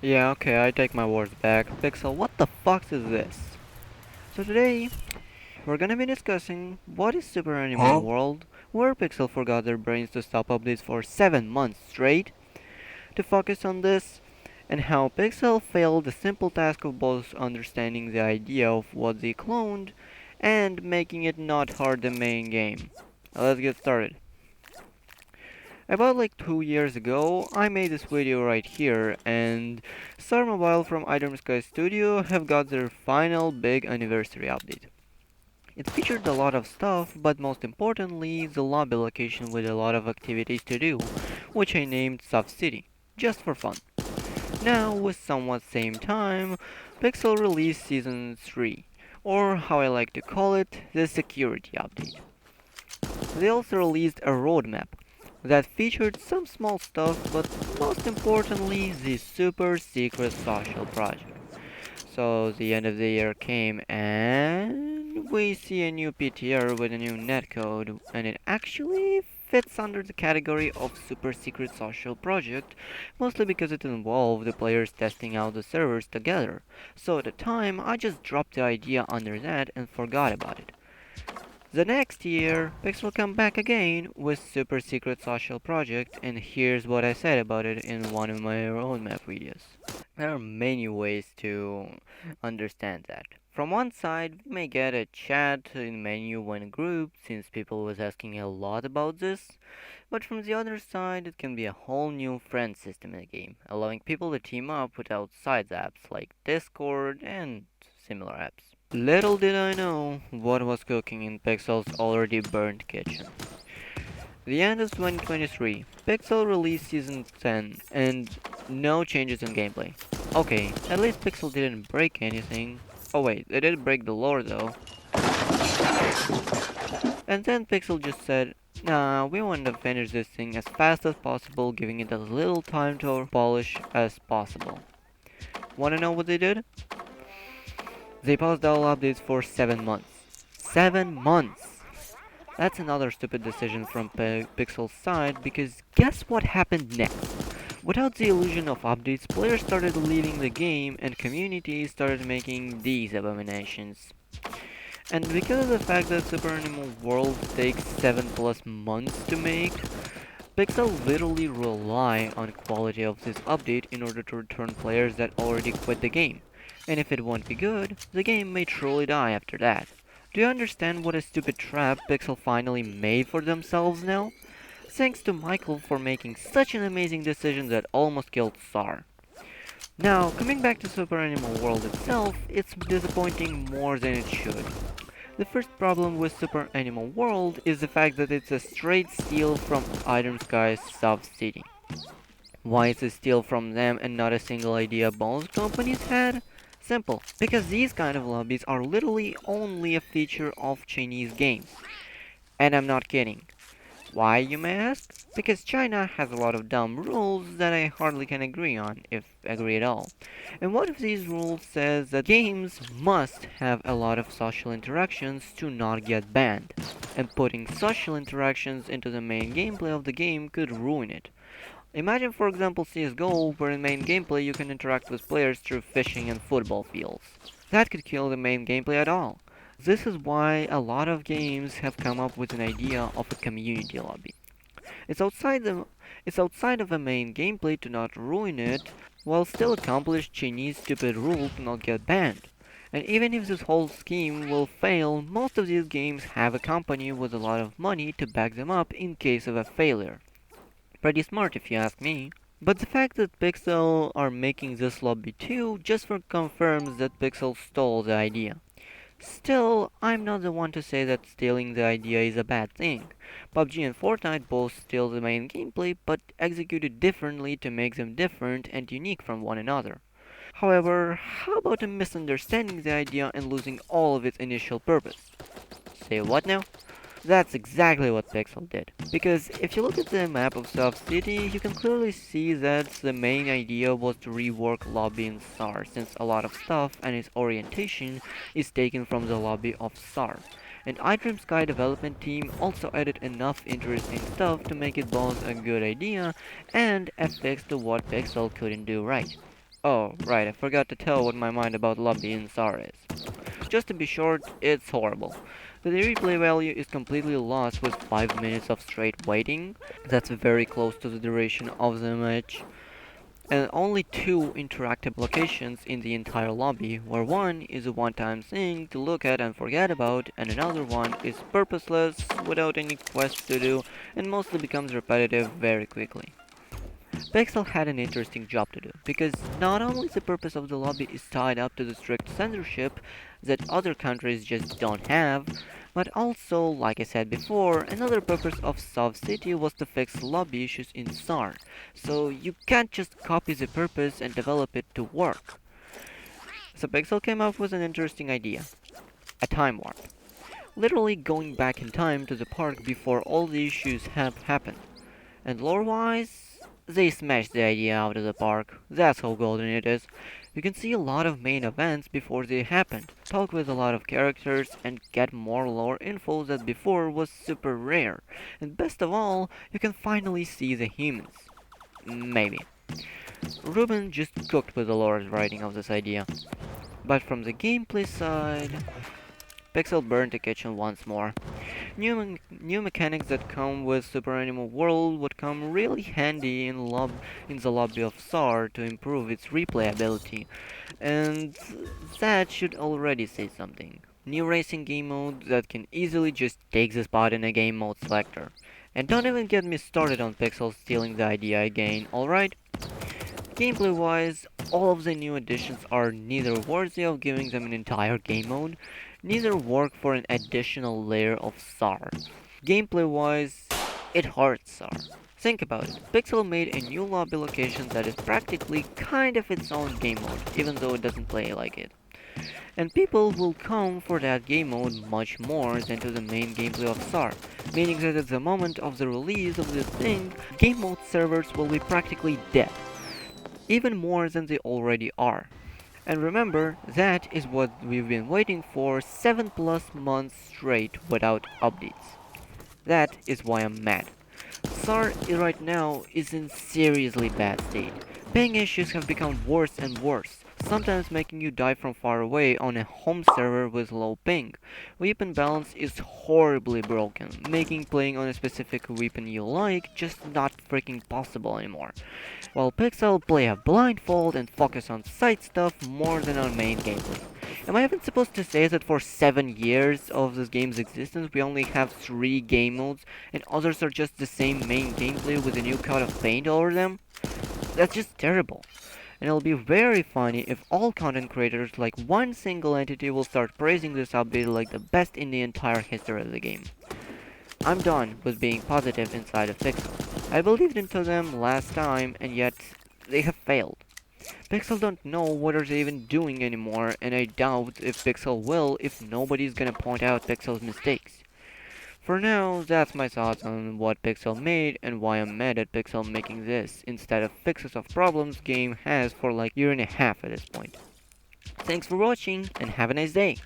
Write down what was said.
Yeah, okay, I take my words back. Pixel, what the fuck is this? So today, we're gonna be discussing what is Super Animal World, where Pixel forgot their brains to stop updates for 7 months straight to focus on this, and how Pixel failed the simple task of both understanding the idea of what they cloned and making it not hard the main game. Let's get started. About like 2 years ago, I made this video right here, and Star Mobile from Item Sky Studio have got their final big anniversary update. It featured a lot of stuff, but most importantly, the lobby location with a lot of activities to do, which I named Sub City, just for fun. Now, with somewhat same time, Pixel released Season 3, or how I like to call it, the security update. They also released a roadmap that featured some small stuff, but most importantly, the super secret social project. So the end of the year came and we see a new PTR with a new netcode, and it actually fits under the category of super secret social project, mostly because it involved the players testing out the servers together. So at the time, I just dropped the idea under that and forgot about it. The next year, Pix will come back again with Super Secret Social Project, and here's what I said about it in one of my roadmap videos. There are many ways to understand that. From one side, we may get a chat in menu when grouped, since people was asking a lot about this, but from the other side, it can be a whole new friend system in the game, allowing people to team up with outside apps like Discord and similar apps. Little did I know what was cooking in Pixel's already burned kitchen. The end of 2023, Pixel released Season 10, and no changes in gameplay. Okay, at least Pixel didn't break anything. Oh wait, they did break the lore though. And then Pixel just said, nah, we want to finish this thing as fast as possible, giving it as little time to polish as possible. Wanna know what they did? They paused all updates for 7 months. 7 months! That's another stupid decision from Pixel's side, because guess what happened next? Without the illusion of updates, players started leaving the game and communities started making these abominations. And because of the fact that Super Animal World takes 7 plus months to make, Pixel literally rely on quality of this update in order to return players that already quit the game. And if it won't be good, the game may truly die after that. Do you understand what a stupid trap Pixel finally made for themselves now? Thanks to Michael for making such an amazing decision that almost killed Sar. Now, coming back to Super Animal World itself, it's disappointing more than it should. The first problem with Super Animal World is the fact that it's a straight steal from Item Sky's Sub City. Why is it steal from them and not a single idea both companies had? Simple, because these kind of lobbies are literally only a feature of Chinese games. And I'm not kidding. Why, you may ask? Because China has a lot of dumb rules that I hardly can agree on, if agree at all. And one of these rules says that games must have a lot of social interactions to not get banned. And putting social interactions into the main gameplay of the game could ruin it. Imagine for example CSGO, where in main gameplay you can interact with players through fishing and football fields. That could kill the main gameplay at all. This is why a lot of games have come up with an idea of a community lobby. It's outside the it's outside of the main gameplay to not ruin it, while still accomplish Chinese stupid rule to not get banned. And even if this whole scheme will fail, most of these games have a company with a lot of money to back them up in case of a failure. Pretty smart if you ask me. But the fact that Pixel are making this lobby too just confirms that Pixel stole the idea. Still, I'm not the one to say that stealing the idea is a bad thing. PUBG and Fortnite both steal the main gameplay, but execute it differently to make them different and unique from one another. However, how about misunderstanding the idea and losing all of its initial purpose? Say what now? That's exactly what Pixel did. Because if you look at the map of South City, you can clearly see that the main idea was to rework lobby in SAR, since a lot of stuff and its orientation is taken from the lobby of SAR. And iDream Sky development team also added enough interesting stuff to make it both a good idea and a fix to what Pixel couldn't do right. Oh, right, I forgot to tell what my mind about lobby in SAR is. Just to be short, it's horrible. The replay value is completely lost with 5 minutes of straight waiting. That's very close to the duration of the match. And only two interactive locations in the entire lobby, where one is a one-time thing to look at and forget about, and another one is purposeless, without any quests to do, and mostly becomes repetitive very quickly. Pixel had an interesting job to do, because not only the purpose of the lobby is tied up to the strict censorship that other countries just don't have, but also, like I said before, another purpose of South City was to fix lobby issues in SAR, so you can't just copy the purpose and develop it to work. So Pixel came up with an interesting idea, a time warp. Literally going back in time to the park before all the issues have happened. And lore-wise, they smashed the idea out of the park. That's how golden it is. You can see a lot of main events before they happened, talk with a lot of characters, and get more lore info that before was super rare. And best of all, you can finally see the humans. Maybe. Ruben just cooked with the lore's writing of this idea. But from the gameplay side, Pixel burned the kitchen once more. New mechanics that come with Super Animal World would come really handy in the lobby of SAR to improve its replayability, and that should already say something. New racing game mode that can easily just take the spot in a game mode selector. And don't even get me started on Pixel stealing the idea again, alright? Gameplay wise, all of the new additions are neither worthy of giving them an entire game mode, neither work for an additional layer of SAR. Gameplay wise, it hurts SAR. Think about it, Pixel made a new lobby location that is practically kind of its own game mode, even though it doesn't play like it. And people will come for that game mode much more than to the main gameplay of SAR, meaning that at the moment of the release of this thing, game mode servers will be practically dead, even more than they already are. And remember, that is what we've been waiting for 7 plus months straight without updates. That is why I'm mad. SAR right now is in seriously bad state. Ping issues have become worse and worse, sometimes making you die from far away on a home server with low ping. Weapon balance is horribly broken, making playing on a specific weapon you like just not freaking possible anymore. While Pixel play a blindfold and focus on side stuff more than on main gameplay. Am I even supposed to say that for 7 years of this game's existence we only have 3 game modes and others are just the same main gameplay with a new coat of paint over them? That's just terrible. And it'll be very funny if all content creators like one single entity will start praising this update like the best in the entire history of the game. I'm done with being positive inside of Pixel. I believed into them last time and yet they have failed. Pixel don't know what are they even doing anymore, and I doubt if Pixel will if nobody's gonna point out Pixel's mistakes. For now, that's my thoughts on what Pixel made and why I'm mad at Pixel making this instead of fixes of problems game has for like a year and a half at this point. Thanks for watching and have a nice day!